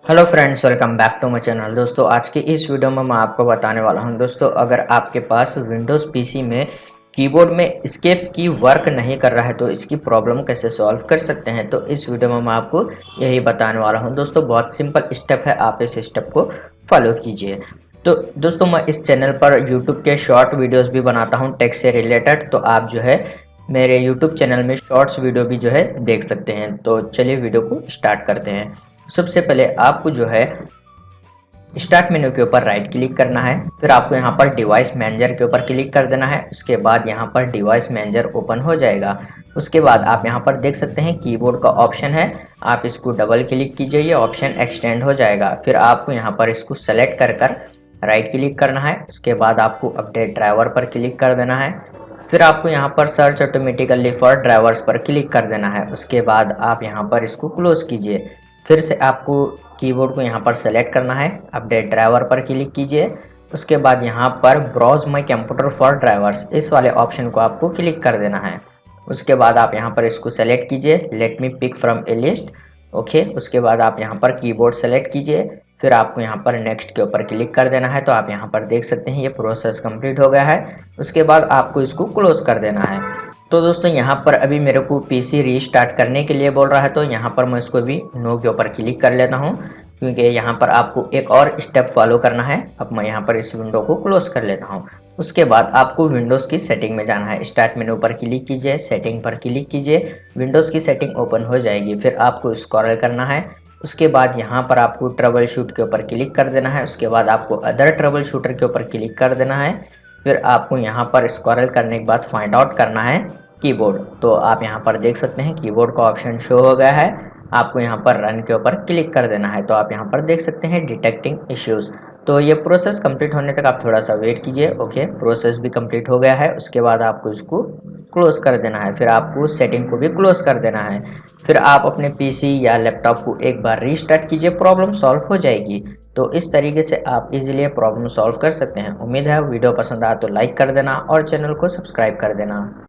Hello friends, welcome back to my channel. दोस्तों, आज की इस वीडियो में मैं आपको बताने वाला हूं। दोस्तों, अगर आपके पास विंडोज़ पीसी में कीबोर्ड में एस्केप की वर्क नहीं कर रहा है तो इसकी प्रॉब्लम कैसे सॉल्व कर सकते हैं, तो इस वीडियो में मैं आपको यही बताने वाला हूं। दोस्तों, बहुत सिंपल स्टेप है, आप इस स्टेप को फॉलो कीजिए। तो दोस्तों, मैं इस चैनल पर यूट्यूब के शॉर्ट वीडियोज़ भी बनाता हूँ टेक से रिलेटेड, तो आप जो है मेरे यूट्यूब चैनल में शॉर्ट्स वीडियो भी जो है देख सकते हैं। तो चलिए वीडियो को स्टार्ट करते हैं। सबसे पहले आपको जो है स्टार्ट मेन्यू के ऊपर राइट क्लिक करना है, फिर आपको यहाँ पर डिवाइस मैनेजर के ऊपर क्लिक कर देना है। उसके बाद यहाँ पर डिवाइस मैनेजर ओपन हो जाएगा। उसके बाद आप यहाँ पर देख सकते हैं कीबोर्ड का ऑप्शन है, आप इसको डबल क्लिक कीजिए, ये ऑप्शन एक्सटेंड हो जाएगा। फिर आपको यहाँ पर इसको सेलेक्ट कर कर राइट क्लिक करना है। उसके बाद आपको अपडेट ड्राइवर पर क्लिक कर देना है। फिर आपको यहाँ पर सर्च ऑटोमेटिकली फॉर ड्राइवर्स पर क्लिक कर देना है। उसके बाद आप यहाँ पर इसको क्लोज कीजिए। फिर से आपको कीबोर्ड को यहाँ पर सेलेक्ट करना है, अपडेट ड्राइवर पर क्लिक कीजिए। उसके बाद यहाँ पर browse my computer for drivers, इस वाले ऑप्शन को आपको क्लिक कर देना है। उसके बाद आप यहाँ पर इसको सेलेक्ट कीजिए, let me pick from a list. Okay, उसके बाद आप यहाँ पर कीबोर्ड सेलेक्ट कीजिए, फिर आपको यहाँ पर नेक्स्ट के ऊपर क्लिक कर देना है। तो आप यहाँ पर देख सकते हैं ये प्रोसेस कंप्लीट हो गया है। उसके बाद आपको इसको क्लोज कर देना है। तो दोस्तों, यहाँ पर अभी मेरे को पीसी रीस्टार्ट करने के लिए बोल रहा है, तो यहाँ पर मैं इसको भी नो के ऊपर क्लिक कर लेता हूँ, क्योंकि यहाँ पर आपको एक और स्टेप फॉलो करना है। अब मैं यहाँ पर इस विंडो को क्लोज कर लेता हूँ। उसके बाद आपको विंडोज़ की सेटिंग में जाना है। स्टार्ट मेनू पर क्लिक कीजिए, सेटिंग पर क्लिक कीजिए, विंडोज़ की सेटिंग ओपन हो जाएगी। फिर आपको स्क्रॉल करना है। उसके बाद यहाँ पर आपको ट्रबल शूट के ऊपर क्लिक कर देना है। उसके बाद आपको अदर ट्रबल शूटर के ऊपर क्लिक कर देना है। फिर आपको यहाँ पर स्क्रॉल करने के बाद फाइंड आउट करना है कीबोर्ड। तो आप यहाँ पर देख सकते हैं कीबोर्ड का ऑप्शन शो हो गया है। आपको यहाँ पर रन के ऊपर क्लिक कर देना है। तो आप यहाँ पर देख सकते हैं डिटेक्टिंग इश्यूज। तो ये प्रोसेस कंप्लीट होने तक आप थोड़ा सा वेट कीजिए। ओके, प्रोसेस भी कंप्लीट हो गया है। उसके बाद आपको इसको क्लोज कर देना है। फिर आपको सेटिंग को भी क्लोज कर देना है। फिर आप अपने पीसी या लैपटॉप को एक बार रीस्टार्ट कीजिए, प्रॉब्लम सॉल्व हो जाएगी। तो इस तरीके से आप इजीली प्रॉब्लम सॉल्व कर सकते हैं। उम्मीद है वीडियो पसंद आया तो लाइक कर देना और चैनल को सब्सक्राइब कर देना।